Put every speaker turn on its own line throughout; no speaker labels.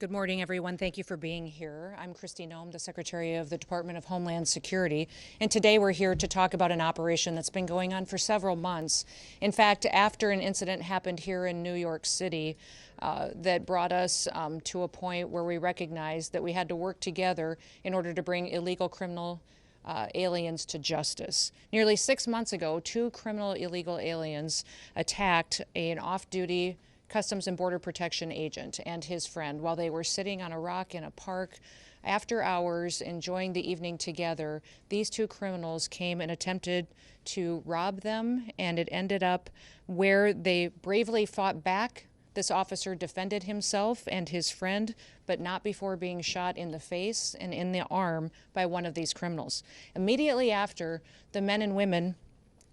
Good morning, everyone. Thank you for being here. I'm Kristi Noem, the Secretary of the Department of Homeland Security, and today we're here to talk about an operation that's been going on for several months. In fact, after an incident happened here in New York City that brought us to a point where we recognized that we had to work together in order to bring illegal criminal aliens to justice. Nearly 6 months ago, two criminal illegal aliens attacked an off-duty Customs and Border Protection agent and his friend while they were sitting on a rock in a park after hours enjoying the evening together. These two criminals came and attempted to rob them, and it ended up where they bravely fought back. This officer defended himself and his friend, but not before being shot in the face and in the arm by one of these criminals. Immediately after, the men and women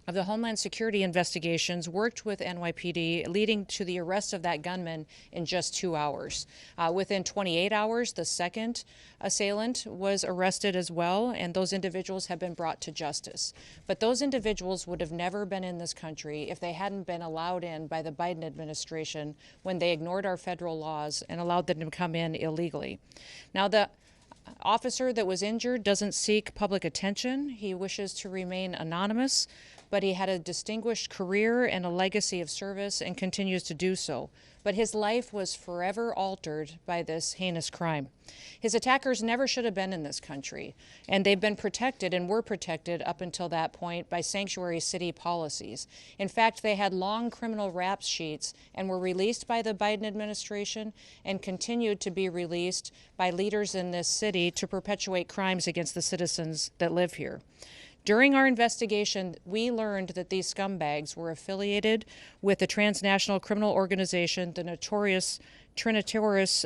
of the Homeland Security Investigations worked with NYPD, leading to the arrest of that gunman in just 2 hours. Within 28 hours, the second assailant was arrested as well, and those individuals have been brought to justice. But those individuals would have never been in this country if they hadn't been allowed in by the Biden administration when they ignored our federal laws and allowed them to come in illegally. Now, the officer that was injured doesn't seek public attention. He wishes to remain anonymous, but he had a distinguished career and a legacy of service and continues to do so. But his life was forever altered by this heinous crime. His attackers never should have been in this country, and they've been protected and were protected up until that point by sanctuary city policies. In fact, they had long criminal rap sheets and were released by the Biden administration and continued to be released by leaders in this city to perpetuate crimes against the citizens that live here. During our investigation, we learned that these scumbags were affiliated with the transnational criminal organization, the notorious Trinitaris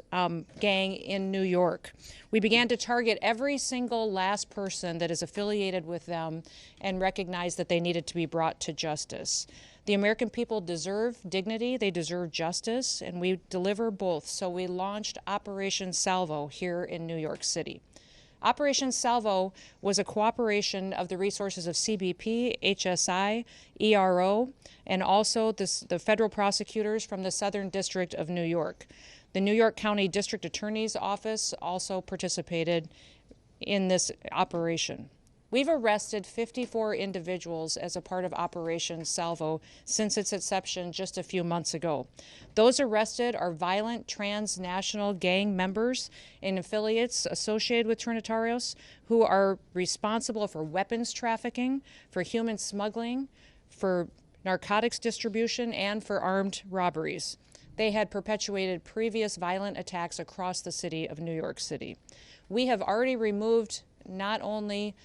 gang in New York. We began to target every single last person that is affiliated with them and recognized that they needed to be brought to justice. The American people deserve dignity, they deserve justice, and we deliver both. So we launched Operation Salvo here in New York City. Operation Salvo was a cooperation of the resources of CBP, HSI, ERO, and also the federal prosecutors from the Southern District of New York. The New York County District Attorney's Office also participated in this operation. We've arrested 54 individuals as a part of Operation Salvo since its inception just a few months ago. Those arrested are violent transnational gang members and affiliates associated with Trinitarios who are responsible for weapons trafficking, for human smuggling, for narcotics distribution, and for armed robberies. They had perpetuated previous violent attacks across the city of New York City. We have already removed not only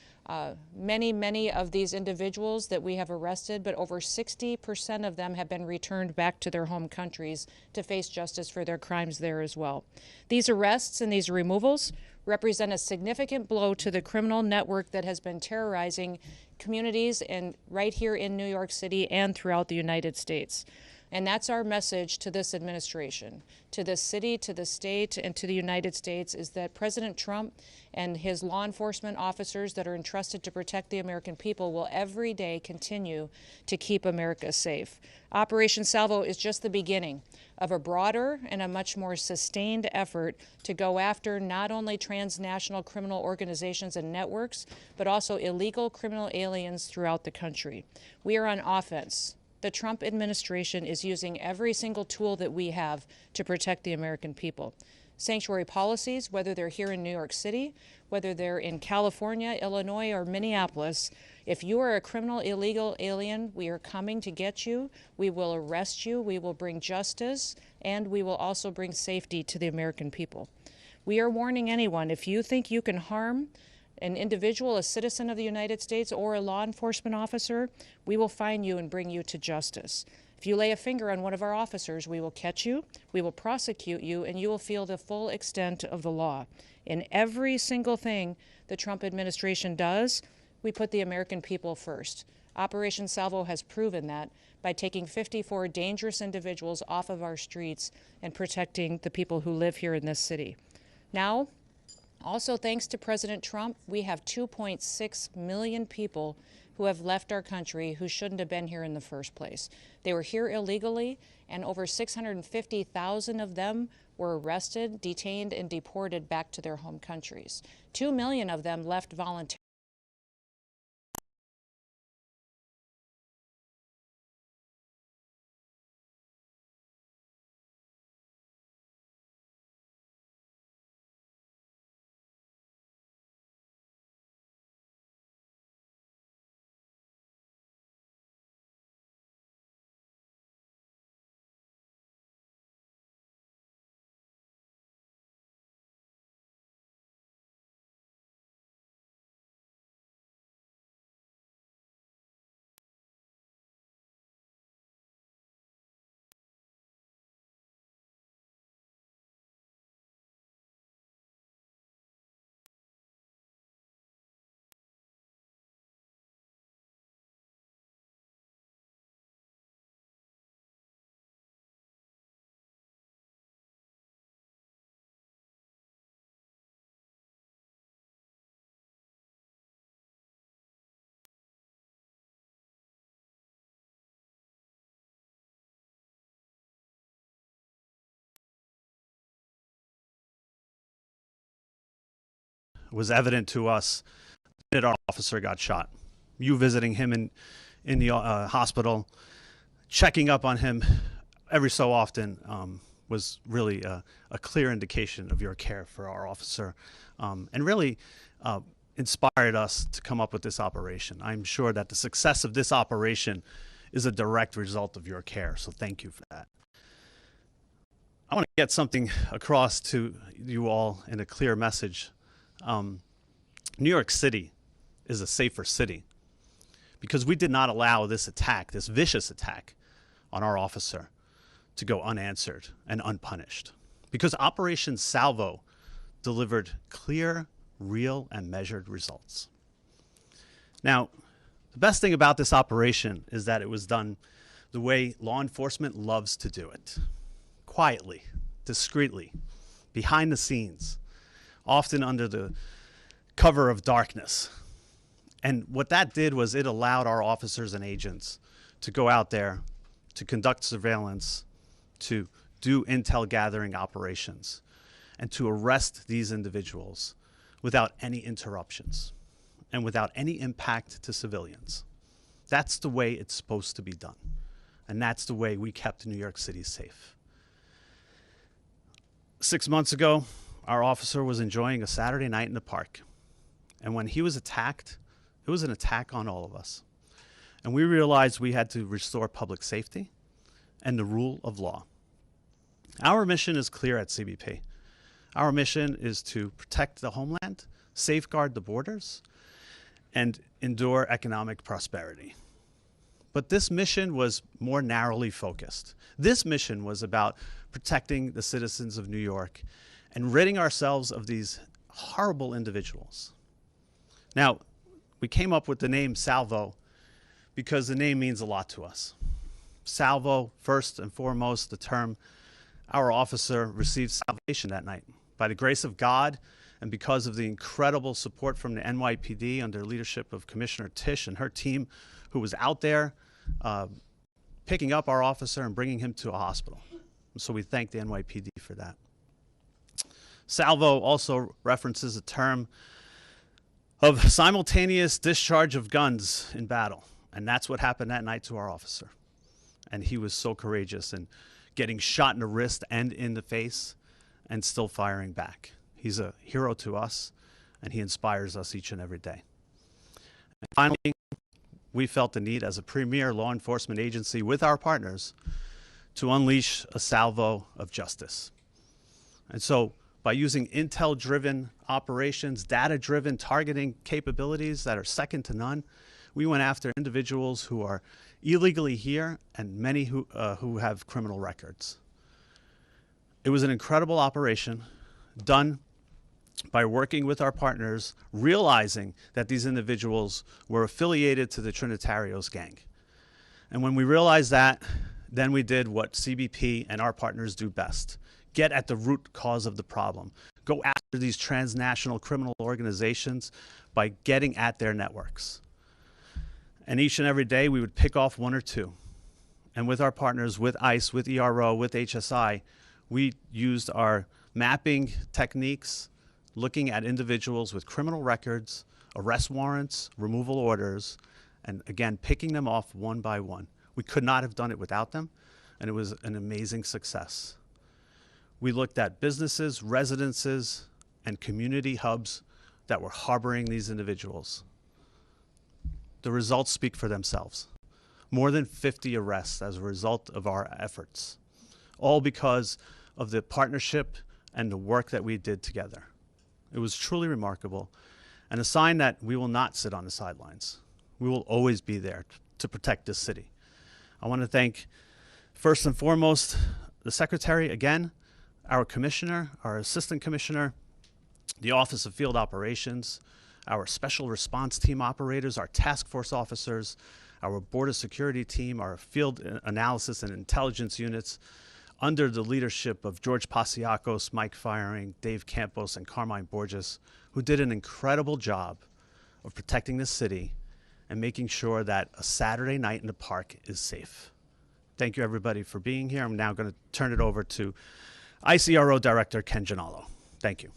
many of these individuals that we have arrested, but over 60% of them have been returned back to their home countries to face justice for their crimes there as well. These arrests and these removals represent a significant blow to the criminal network that has been terrorizing communities right here in New York City and throughout the United States. And that's our message to this administration, to this city, to the state, and to the United States, is that President Trump and his law enforcement officers that are entrusted to protect the American people will every day continue to keep America safe. Operation Salvo is just the beginning of a broader and a much more sustained effort to go after not only transnational criminal organizations and networks, but also illegal criminal aliens throughout the country. We are on offense. The Trump administration is using every single tool that we have to protect the American people. Sanctuary policies, whether they're here in New York City, whether they're in California, Illinois, or Minneapolis, if you are a criminal illegal alien, we are coming to get you, we will arrest you, we will bring justice, and we will also bring safety to the American people. We are warning anyone, if you think you can harm an individual, a citizen of the United States, or a law enforcement officer, we will find you and bring you to justice. If you lay a finger on one of our officers, we will catch you, we will prosecute you, and you will feel the full extent of the law. In every single thing the Trump administration does, we put the American people first. Operation Salvo has proven that by taking 54 dangerous individuals off of our streets and protecting the people who live here in this city. Now, also, thanks to President Trump, we have 2.6 million people who have left our country who shouldn't have been here in the first place. They were here illegally, and over 650,000 of them were arrested, detained, and deported back to their home countries. 2 million of them left voluntarily.
Was evident to us that our officer got shot. You visiting him in the hospital, checking up on him every so often was really a clear indication of your care for our officer, and really inspired us to come up with this operation. I'm sure that the success of this operation is a direct result of your care, so thank you for that. I want to get something across to you all in a clear message. New York City is a safer city because we did not allow this attack, this vicious attack on our officer, to go unanswered and unpunished, because Operation Salvo delivered clear, real, and measured results. Now, the best thing about this operation is that it was done the way law enforcement loves to do it: quietly, discreetly, behind the scenes, often under the cover of darkness. And what that did was it allowed our officers and agents to go out there, to conduct surveillance, to do intel gathering operations, and to arrest these individuals without any interruptions and without any impact to civilians. That's the way it's supposed to be done. And that's the way we kept New York City safe. 6 months ago, our officer was enjoying a Saturday night in the park. And when he was attacked, it was an attack on all of us. And we realized we had to restore public safety and the rule of law. Our mission is clear at CBP. Our mission is to protect the homeland, safeguard the borders, and endure economic prosperity. But this mission was more narrowly focused. This mission was about protecting the citizens of New York and ridding ourselves of these horrible individuals. Now, we came up with the name Salvo because the name means a lot to us. Salvo, first and foremost, the term our officer received salvation that night. By the grace of God and because of the incredible support from the NYPD under leadership of Commissioner Tisch and her team, who was out there picking up our officer and bringing him to a hospital. So we thank the NYPD for that. Salvo also references a term of simultaneous discharge of guns in battle. And that's what happened that night to our officer. And he was so courageous in getting shot in the wrist and in the face and still firing back. He's a hero to us, and he inspires us each and every day. And finally, we felt the need as a premier law enforcement agency with our partners to unleash a salvo of justice. And so by using intel-driven operations, data-driven targeting capabilities that are second to none, we went after individuals who are illegally here and many who have criminal records. It was an incredible operation done by working with our partners, realizing that these individuals were affiliated to the Trinitarios gang. And when we realized that, then we did what CBP and our partners do best: get at the root cause of the problem. Go after these transnational criminal organizations by getting at their networks. And each and every day we would pick off one or two. And with our partners, with ICE, with ERO, with HSI, We used our mapping techniques, looking at individuals with criminal records, arrest warrants, removal orders, and again, picking them off one by one. We could not have done it without them, and it was an amazing success. We looked at businesses, residences, and community hubs that were harboring these individuals. The results speak for themselves. More than 50 arrests as a result of our efforts, all because of the partnership and the work that we did together. It was truly remarkable, and a sign that we will not sit on the sidelines. We will always be there to protect this city. I want to thank, first and foremost, the Secretary again, our Commissioner, our Assistant Commissioner, the Office of Field Operations, our Special Response Team operators, our task force officers, our Border Security team, our field analysis and intelligence units, under the leadership of George Pasiakos, Mike Firing, Dave Campos, and Carmine Borges, who did an incredible job of protecting the city and making sure that a Saturday night in the park is safe. Thank you, everybody, for being here. I'm now going to turn it over to ICRO Director Ken Gianallo. Thank you.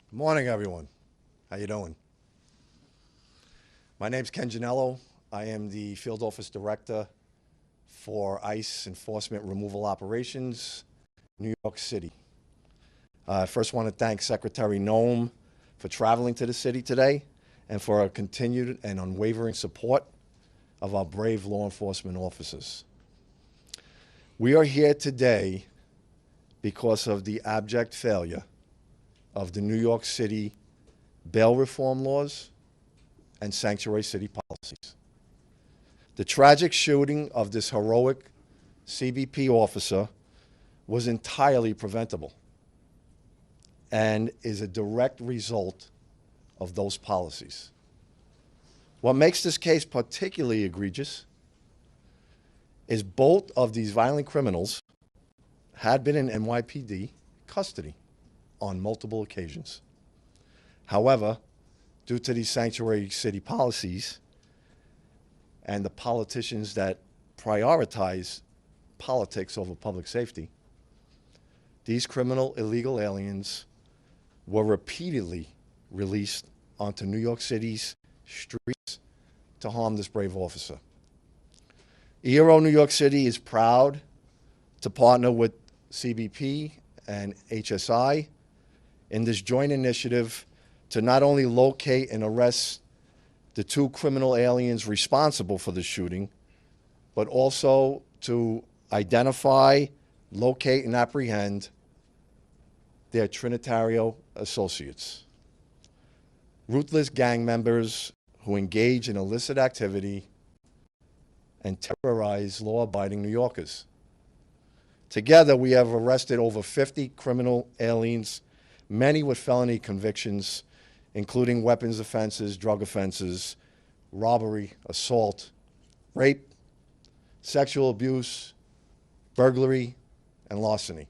Good morning, everyone. How you doing? My name's Ken Gianallo. I am the Field Office Director for ICE Enforcement Removal Operations, New York City. I first want to thank Secretary Noem for traveling to the city today and for our continued and unwavering support of our brave law enforcement officers. We are here today because of the abject failure of the New York City bail reform laws and sanctuary city policies. The tragic shooting of this heroic CBP officer was entirely preventable and is a direct result of those policies. What makes this case particularly egregious is both of these violent criminals had been in NYPD custody on multiple occasions. However, due to these sanctuary city policies and the politicians that prioritize politics over public safety, these criminal illegal aliens were repeatedly released onto New York City's streets to harm this brave officer. ERO New York City is proud to partner with CBP and HSI in this joint initiative to not only locate and arrest the two criminal aliens responsible for the shooting, but also to identify, locate, and apprehend their Trinitario associates, ruthless gang members who engage in illicit activity and terrorize law-abiding New Yorkers. Together, we have arrested over 50 criminal aliens, many with felony convictions, including weapons offenses, drug offenses, robbery, assault, rape, sexual abuse, burglary, and larceny.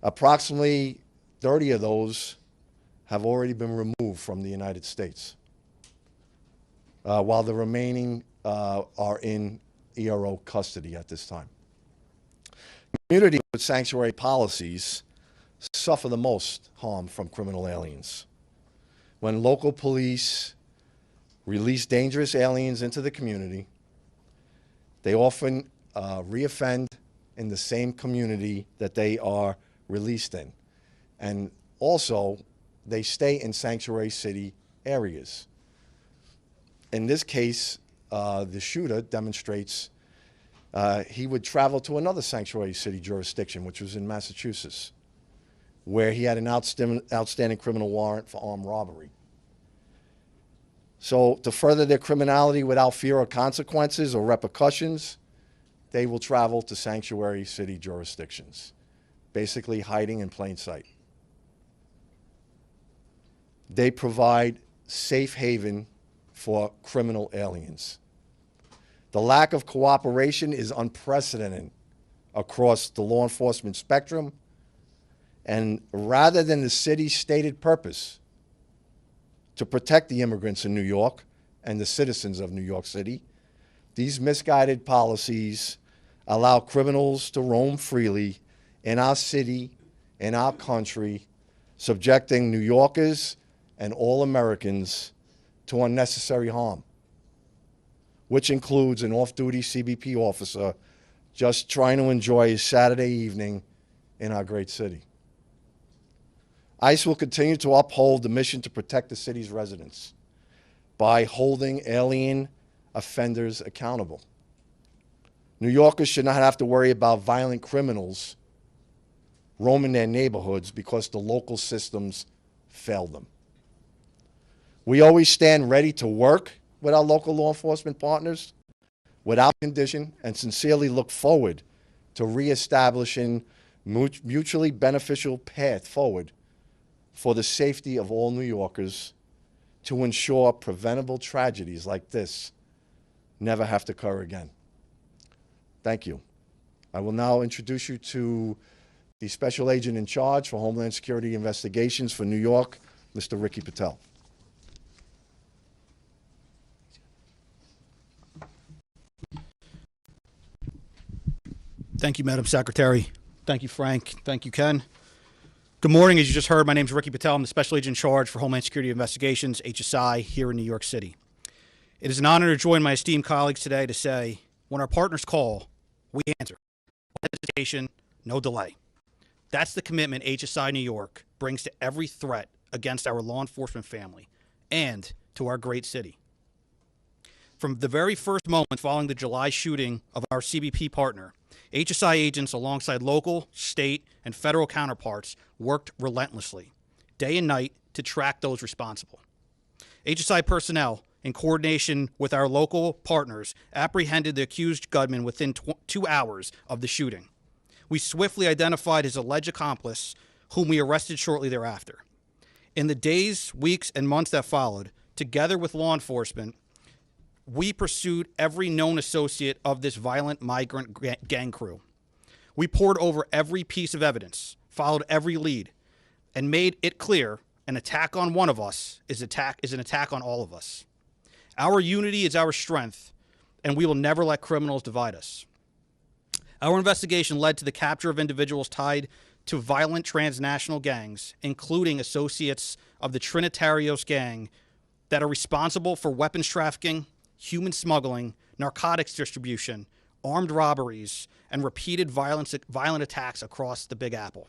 Approximately 30 of those have already been removed from the United States, while the remaining are in ERO custody at this time. Communities with sanctuary policies suffer the most harm from criminal aliens. When local police release dangerous aliens into the community, they often reoffend in the same community that they are released in. And also, they stay in sanctuary city areas. In this case, the shooter demonstrates he would travel to another sanctuary city jurisdiction, which was in Massachusetts, where he had an outstanding criminal warrant for armed robbery. So to further their criminality without fear of consequences or repercussions, they will travel to sanctuary city jurisdictions, basically hiding in plain sight. They provide safe haven for criminal aliens. The lack of cooperation is unprecedented across the law enforcement spectrum And rather than the city's stated purpose to protect the immigrants in New York and the citizens of New York City, these misguided policies allow criminals to roam freely in our city, in our country, subjecting New Yorkers and all Americans to unnecessary harm, which includes an off-duty CBP officer just trying to enjoy his Saturday evening in our great city. ICE will continue to uphold the mission to protect the city's residents by holding alien offenders accountable. New Yorkers should not have to worry about violent criminals roaming their neighborhoods because the local systems failed them. We always stand ready to work with our local law enforcement partners without condition and sincerely look forward to reestablishing mutually beneficial path forward for the safety of all New Yorkers to ensure preventable tragedies like this never have to occur again. Thank you. I will now introduce you to the Special Agent in Charge for Homeland Security Investigations for New York, Mr. Ricky Patel.
Thank you, Madam Secretary. Thank you, Frank. Thank you, Ken. Good morning. As you just heard, my name is Ricky Patel. I'm the Special Agent in Charge for Homeland Security Investigations, HSI, here in New York City. It is an honor to join my esteemed colleagues today to say, when our partners call, we answer. No hesitation, no delay. That's the commitment HSI New York brings to every threat against our law enforcement family and to our great city. From the very first moment following the July shooting of our CBP partner, HSI agents alongside local, state, and federal counterparts worked relentlessly, day and night, to track those responsible. HSI personnel, in coordination with our local partners, apprehended the accused gunman within 2 hours of the shooting. We swiftly identified his alleged accomplice, whom we arrested shortly thereafter. In the days, weeks, and months that followed, together with law enforcement, we pursued every known associate of this violent migrant gang crew. We poured over every piece of evidence, followed every lead, and made it clear an attack on one of us is an attack on all of us. Our unity is our strength, and we will never let criminals divide us. Our investigation led to the capture of individuals tied to violent transnational gangs, including associates of the Trinitarios gang that are responsible for weapons trafficking, human smuggling, narcotics distribution, armed robberies, and repeated violent attacks across the Big Apple.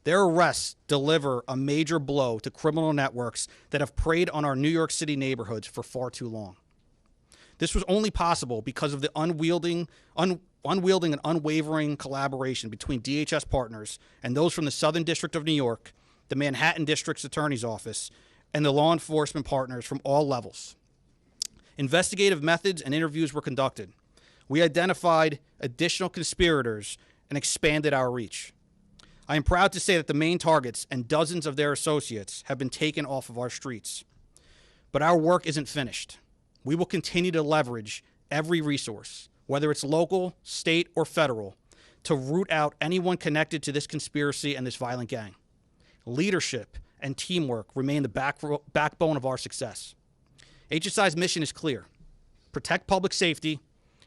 Their arrests deliver a major blow to criminal networks that have preyed on our New York City neighborhoods for far too long. This was only possible because of the unwielding and unwavering collaboration between DHS partners and those from the Southern District of New York, the Manhattan District's Attorney's Office, and the law enforcement partners from all levels. Investigative methods and interviews were conducted. We identified additional conspirators and expanded our reach. I am proud to say that the main targets and dozens of their associates have been taken off of our streets. But our work isn't finished. We will continue to leverage every resource, whether it's local, state, or federal, to root out anyone connected to this conspiracy and this violent gang. Leadership and teamwork remain the backbone of our success. HSI's mission is clear: protect public safety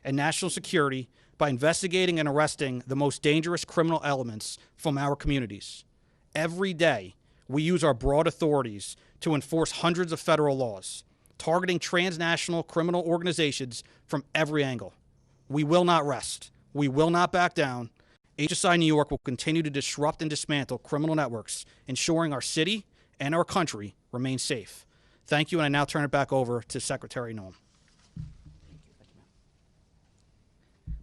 and national security by investigating and arresting the most dangerous criminal elements from our communities. Every day, we use our broad authorities to enforce hundreds of federal laws, targeting transnational criminal organizations from every angle. We will not rest. We will not back down. HSI New York will continue to disrupt and dismantle criminal networks, ensuring our city and our country remain safe. Thank you, and I now turn it back over to Secretary Noem.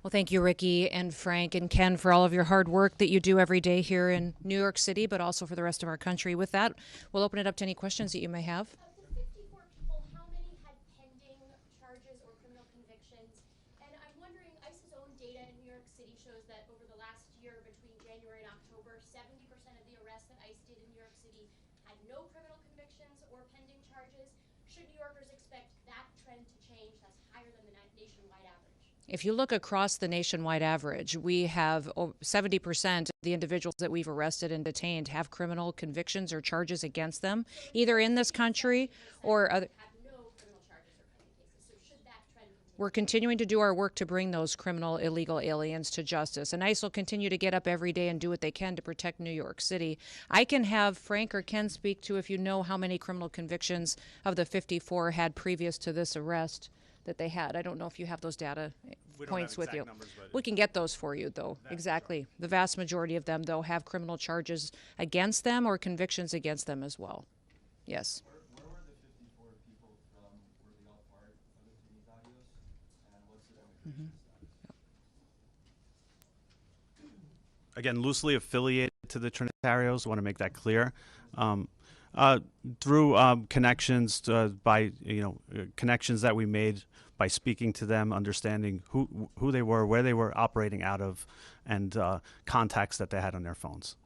Well, thank you, Ricky and Frank and Ken, for all of your hard work that you do every day here in New York City, but also for the rest of our country. With that, we'll open it up to any questions that you may have.
Of the 54 people, how many had pending charges or criminal convictions? And I'm wondering, ICE's own data in New York City shows that over the last year, between January and October, 70% of the arrests that ICE did in New York City had no criminal convictions or pending charges. Should New Yorkers expect that trend to change? That's higher than the nationwide average.
If you look across the nationwide average, we have 70% of the individuals that we've arrested and detained have criminal convictions or charges against them, either in this country or other.
Have no criminal charges or pending cases. So should that trend continue?
We're continuing to do our work to bring those criminal illegal aliens to justice. And ICE will continue to get up every day and do what they can to protect New York City. I can have Frank or Ken speak to if you know how many criminal convictions of the 54 had previous to this arrest that they had. I don't know if you have those data points with you.
Numbers, but
We can get those for you, though. Exactly. The vast majority of them, though, have criminal charges against them or convictions against them as well. Yes.
Where were the 54 people from? Were they all part of the Trinitarios? And what's their immigration status?
again, loosely affiliated to the Trinitarios. Want to make that clear. Through connections connections that we made by speaking to them, understanding who they were, where they were operating out of, and contacts that they had on their phones.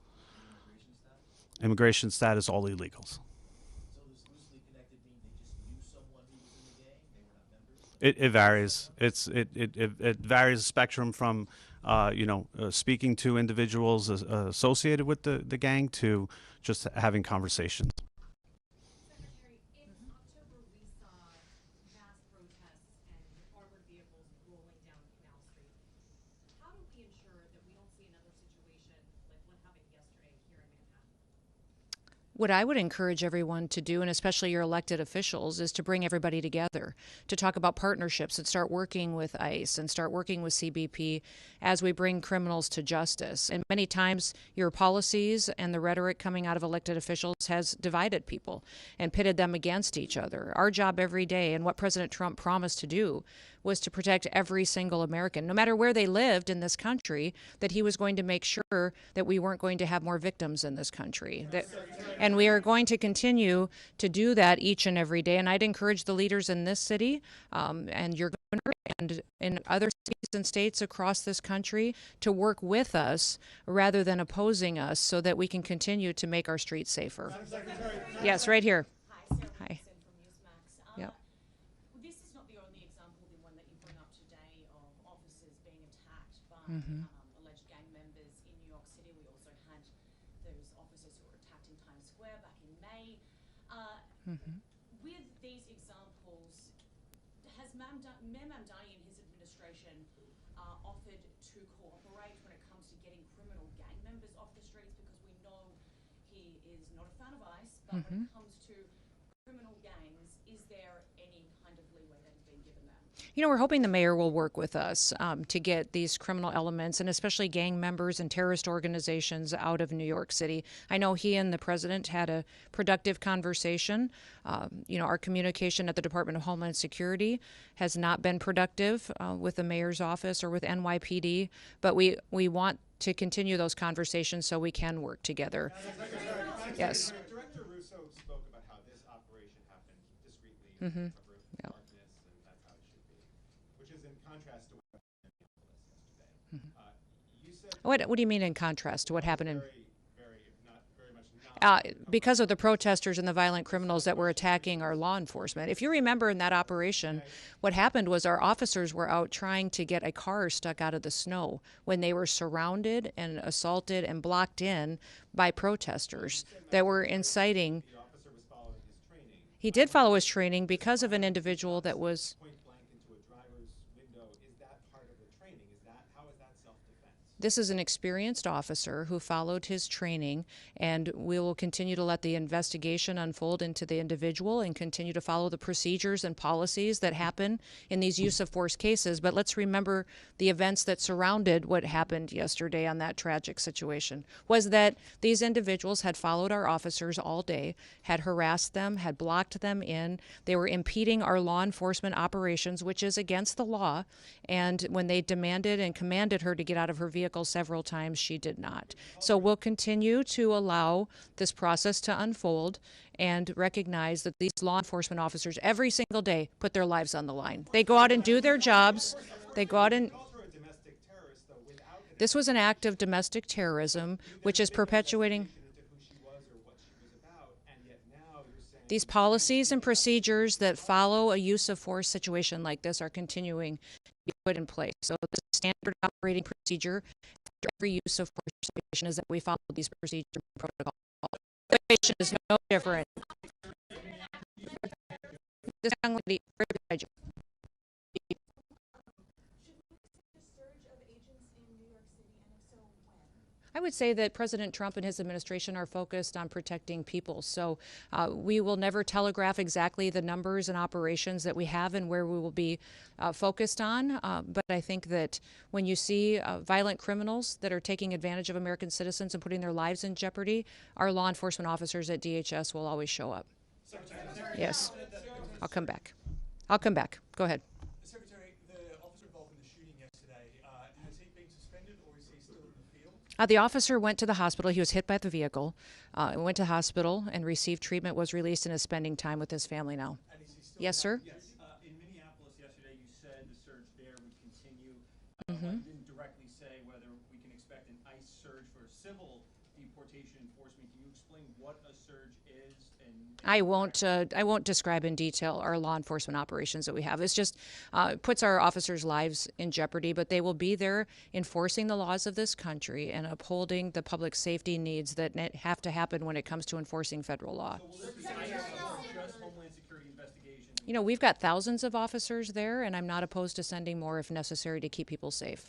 Immigration status, all illegals.
So this loosely connected mean they just knew someone who was in the gang? They were not members?
It varies. It varies a spectrum from speaking to individuals associated with the gang to just having conversations.
Secretary, in October we saw mass protests and armored vehicles rolling down Canal Street. How do we ensure that we don't see another situation like what happened yesterday here in Manhattan?
What I would encourage everyone to do, and especially your elected officials, is to bring everybody together to talk about partnerships and start working with ICE and start working with CBP as we bring criminals to justice. And many times your policies and the rhetoric coming out of elected officials has divided people and pitted them against each other. Our job every day, and what President Trump promised to do, was to protect every single American, no matter where they lived in this country, that he was going to make sure that we weren't going to have more victims in this country. And we are going to continue to do that each and every day. And I'd encourage the leaders in this city and your governor and in other cities and states across this country to work with us rather than opposing us so that we can continue to make our streets safer. Yes, right here.
Hi, Sarah
Hi.
Wilson from Newsmax.
Yep.
This is not the only example, the one that you bring up today, of officers being attacked by alleged gang members in New York City. We also had those officers who were attacked in Times Square back in May. With these examples, has Mayor Mamdani and his administration offered to cooperate when it comes to getting criminal gang members off the streets? Because we know he is not a fan of ICE, but when it comes to criminal gangs, is there any kind of leeway that is being given them?
We're hoping the mayor will work with us to get these criminal elements and especially gang members and terrorist organizations out of New York City. I know he and the president had a productive conversation. Our communication at the Department of Homeland Security has not been productive with the mayor's office or with NYPD, but we want to continue those conversations so we can work together. Yes.
Director Russo spoke about how this operation happened discreetly in cover of darkness, and that's how it should be, which is in contrast to what happened in Minneapolis yesterday. You said
What do you mean in contrast to what happened in?
very much not.
Because of the protesters and the violent criminals that were attacking our law enforcement. If you remember in that operation, what happened was our officers were out trying to get a car stuck out of the snow when they were surrounded and assaulted and blocked in by protesters that were inciting.
The officer was following his training.
He did follow his training because of an individual that was.
Point blank into a driver's window. Is that part of the training? How is that self-defense?
This is an experienced officer who followed his training, and we will continue to let the investigation unfold into the individual and continue to follow the procedures and policies that happen in these use of force cases. But let's remember the events that surrounded what happened yesterday on that tragic situation was that these individuals had followed our officers all day, had harassed them, had blocked them in. They were impeding our law enforcement operations, which is against the law. And when they demanded and commanded her to get out of her vehicle several times, she did not. So we'll continue to allow this process to unfold and recognize that these law enforcement officers every single day put their lives on the line. They go out and do their jobs. They go out and
Called her a domestic terrorist, though, without an
this was an act of domestic terrorism, which is perpetuating
into who she was or what she was about, and yet now you're saying
these policies and procedures that follow a use of force situation like this are continuing be put in place. So the standard operating procedure after every use of force or situation is that we follow these procedures and protocols. The situation is no different. This young lady, right beside you. I would say that President Trump and his administration are focused on protecting people. So we will never telegraph exactly the numbers and operations that we have and where we will be focused on. But I think that when you see violent criminals that are taking advantage of American citizens and putting their lives in jeopardy, our law enforcement officers at DHS will always show up. Yes. I'll come back. I'll come back. Go ahead.
Secretary, the officer involved in the shooting yesterday, has he been suspended or is he still in the field?
The officer went to the hospital. He was hit by the vehicle, went to the hospital and received treatment, was released, and is spending time with his family now.
And is he still
Yes, sir?
Yes, in Minneapolis yesterday, you said the surge there would continue. You didn't directly say whether we can expect an ICE surge for civil deportation enforcement. Can you explain what a surge is?
I won't describe in detail our law enforcement operations that we have. It's just puts our officers' lives in jeopardy, but they will be there enforcing the laws of this country and upholding the public safety needs that have to happen when it comes to enforcing federal law.
So will this be just Homeland Security Investigations?
You know, we've got thousands of officers there, and I'm not opposed to sending more if necessary to keep people safe.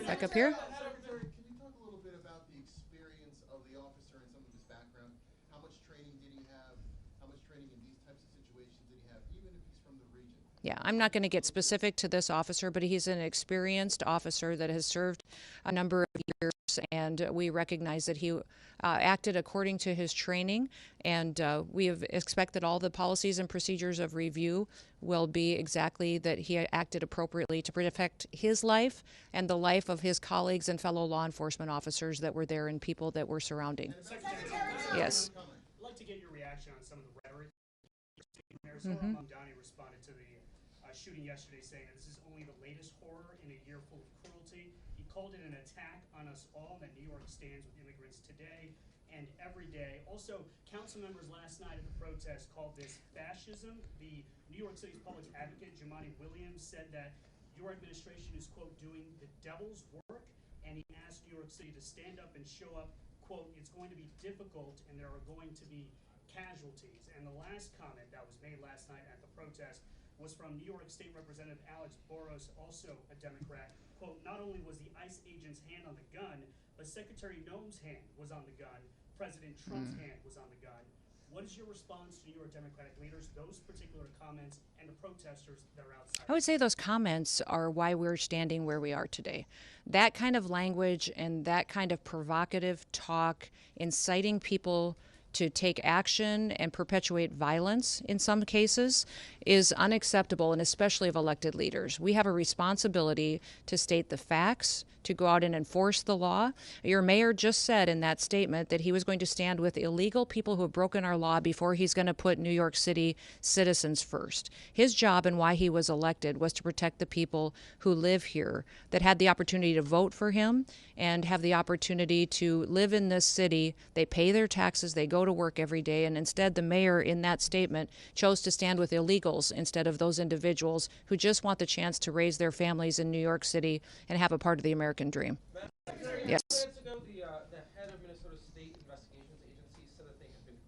Back up here.
Secretary, can you talk a little bit about the experience of the officer and some of his background? How much training did he have? How much training in these types of situations did he have, even if he's from the region?
Yeah, I'm not going to get specific to this officer, but he's an experienced officer that has served a number of years, and we recognize that he acted according to his training, and we have expect that all the policies and procedures of review will be exactly that he acted appropriately to protect his life and the life of his colleagues and fellow law enforcement officers that were there and people that were surrounding. Yes.
I'd like to get your reaction on some of the rhetoric. Mayor Salvo responded to the shooting yesterday, saying that this is only the latest horror in a year full of cruelty. He called it an attack on us all, that New York stands with immigrants today and every day. Also, council members last night at the protest called this fascism. The New York City's public advocate, Jumaane Williams, said that your administration is, quote, doing the devil's work, and he asked New York City to stand up and show up, quote, it's going to be difficult and there are going to be casualties. And the last comment that was made last night at the protest was from New York State Representative Alex Boros, also a Democrat. Quote, not only was the ICE agent's hand on the gun, but Secretary Noem's hand was on the gun. President Trump's hand was on the gun. What is your response to New York Democratic leaders, those particular comments, and the protesters that are outside?
I would say those comments are why we're standing where we are today. That kind of language and that kind of provocative talk, inciting people to take action and perpetuate violence in some cases, is unacceptable, and especially of elected leaders. We have a responsibility to state the facts, to go out and enforce the law. Your mayor just said in that statement that he was going to stand with illegal people who have broken our law before he's going to put New York City citizens first. His job and why he was elected was to protect the people who live here, that had the opportunity to vote for him and have the opportunity to live in this city. They pay their taxes, they go to work every day, and instead the mayor in that statement chose to stand with illegals instead of those individuals who just want the chance to raise their families in New York City and have a part of the American dream. Yes.
2 minutes ago, the head of Minnesota State Investigations Agency said that they had been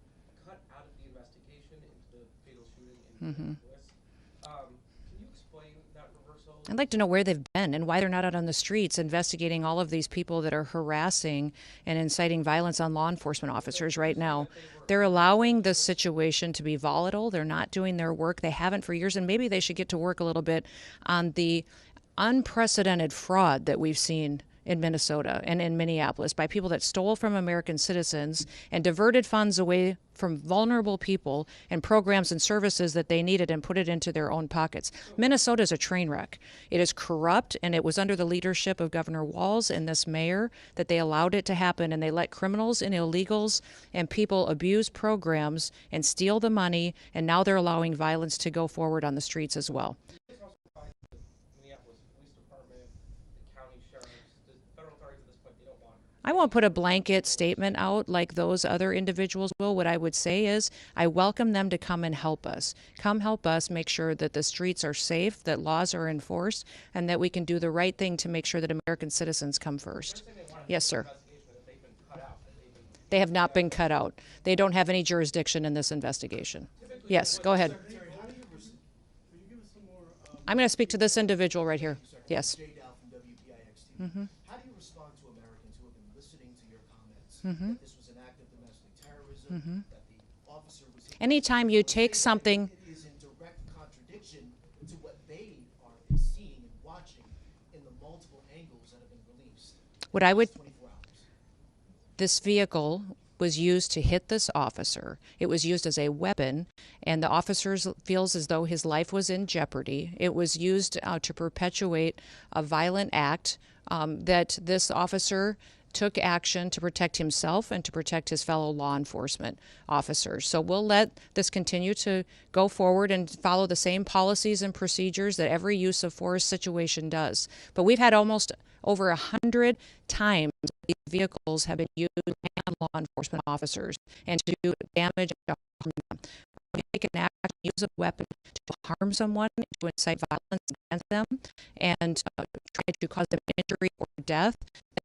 cut out of the investigation into the fatal shooting in Minneapolis. Can you explain that reversal?
I'd like to know where they've been and why they're not out on the streets investigating all of these people that are harassing and inciting violence on law enforcement officers right now. They're allowing the situation to be volatile. They're not doing their work. They haven't for years, and maybe they should get to work a little bit on the unprecedented fraud that we've seen in Minnesota and in Minneapolis by people that stole from American citizens and diverted funds away from vulnerable people and programs and services that they needed and put it into their own pockets. Minnesota is a train wreck. It is corrupt, and it was under the leadership of Governor Walz and this mayor that they allowed it to happen, and they let criminals and illegals and people abuse programs and steal the money, and now they're allowing violence to go forward on the streets as well. I won't put a blanket statement out like those other individuals will. What I would say is I welcome them to come and help us. Come help us make sure that the streets are safe, that laws are enforced, and that we can do the right thing to make sure that American citizens come first. Yes, sir. They have not been cut out. They don't have any jurisdiction in this investigation. Yes, go ahead. I'm going to speak to this individual right here. Yes. Mm-hmm.
How do you respond to Americans who have been listening to your comments that this was an act of domestic terrorism, that the officer was...
Anytime you take something...
It is in direct contradiction to what they are seeing and watching in the multiple angles that have been released.
What I would...
24 hours.
This vehicle was used to hit this officer. It was used as a weapon, and the officer feels as though his life was in jeopardy. It was used to perpetuate a violent act that this officer took action to protect himself and to protect his fellow law enforcement officers. So we'll let this continue to go forward and follow the same policies and procedures that every use of force situation does. But we've had almost over 100 times these vehicles have been used to harm law enforcement officers and to do damage and to harm them. We take an act, use a weapon to harm someone, to incite violence against them, and try to cause them injury or death.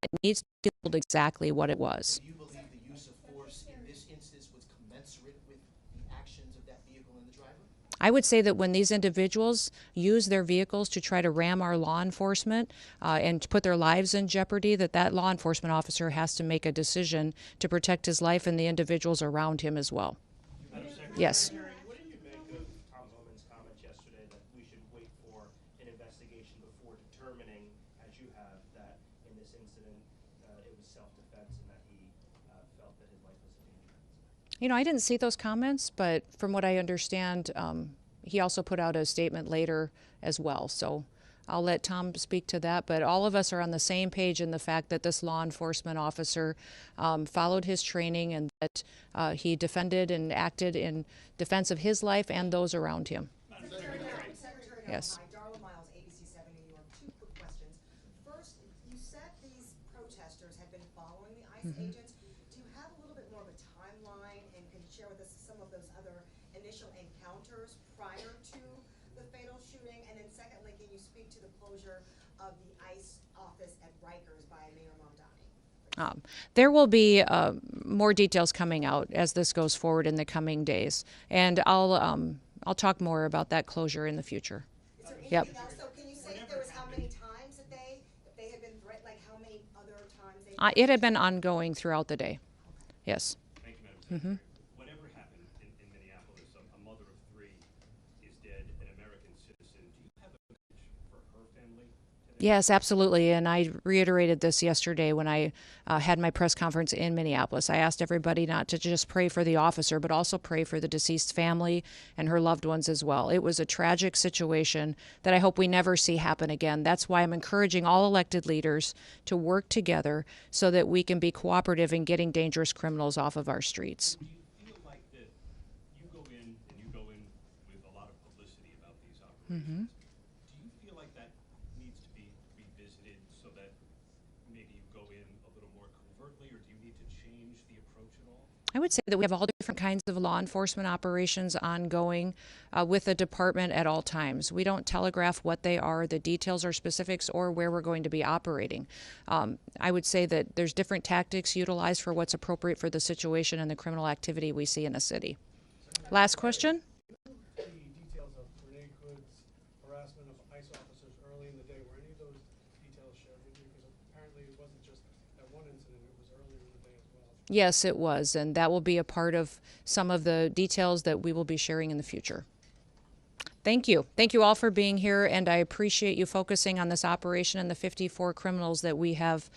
It needs to be told exactly what it was.
Do you believe the use of force in this instance was commensurate with the actions of that vehicle and the driver?
I would say that when these individuals use their vehicles to try to ram our law enforcement and to put their lives in jeopardy, that law enforcement officer has to make a decision to protect his life and the individuals around him as well. Yes.
What did you make of Tom Homan's comments yesterday that we should wait for an investigation before determining, as you have, that in this incident it was self-defense and that he felt that his life was in danger?
You know, I didn't see those comments, but from what I understand, he also put out a statement later as well. So I'll let Tom speak to that. But all of us are on the same page in the fact that this law enforcement officer followed his training and that he defended and acted in defense of his life and those around him. Yes.
Darla Miles, ABC7 New York. Two quick questions. First, you said these protesters had been following the ICE agents. Do you have a little bit more of a timeline, and can you share with us some of those other initial encounters prior to the fatal shooting? And then secondly, can you speak to the closure of the ICE office at Rikers by Mayor Mamdani?
There will be more details coming out as this goes forward in the coming days, and I'll talk more about that closure in the future.
Is there anything else? So can you say if there was how many times that if they had been threatened, like how many other times they...
It had been ongoing throughout the day. Yes.
Thank you, Madam Secretary. Whatever happened in Minneapolis, a mother of three is dead, an American citizen. Do you have a message for her family today?
Yes, absolutely. And I reiterated this yesterday when I had my press conference in Minneapolis. I asked everybody not to just pray for the officer, but also pray for the deceased family and her loved ones as well. It was a tragic situation that I hope we never see happen again. That's why I'm encouraging all elected leaders to work together so that we can be cooperative in getting dangerous criminals off of our streets.
Do you feel like that you go in with a lot of publicity about these operations? Do you feel like that needs to be revisited so that maybe you go in a little more covertly, or do you need to change the approach at all?
I would say that we have all different kinds of law enforcement operations ongoing with the department at all times. We don't telegraph what they are, the details or specifics, or where we're going to be operating. I would say that there's different tactics utilized for what's appropriate for the situation and the criminal activity we see in a city. Last question?
The details of grenade hoods, harassment of ICE officers early in the day, were any of those details shared with you? Because apparently it wasn't just that one incident, it was earlier in the day as well.
Yes, it was, and that will be a part of some of the details that we will be sharing in the future. Thank you. Thank you all for being here, and I appreciate you focusing on this operation and the 54 criminals that we have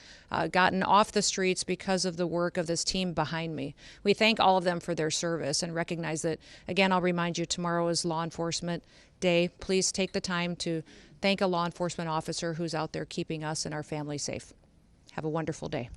gotten off the streets because of the work of this team behind me. We thank all of them for their service and recognize that, again, I'll remind you, tomorrow is Law Enforcement Day. Please take the time to thank a law enforcement officer who's out there keeping us and our families safe. Have a wonderful day.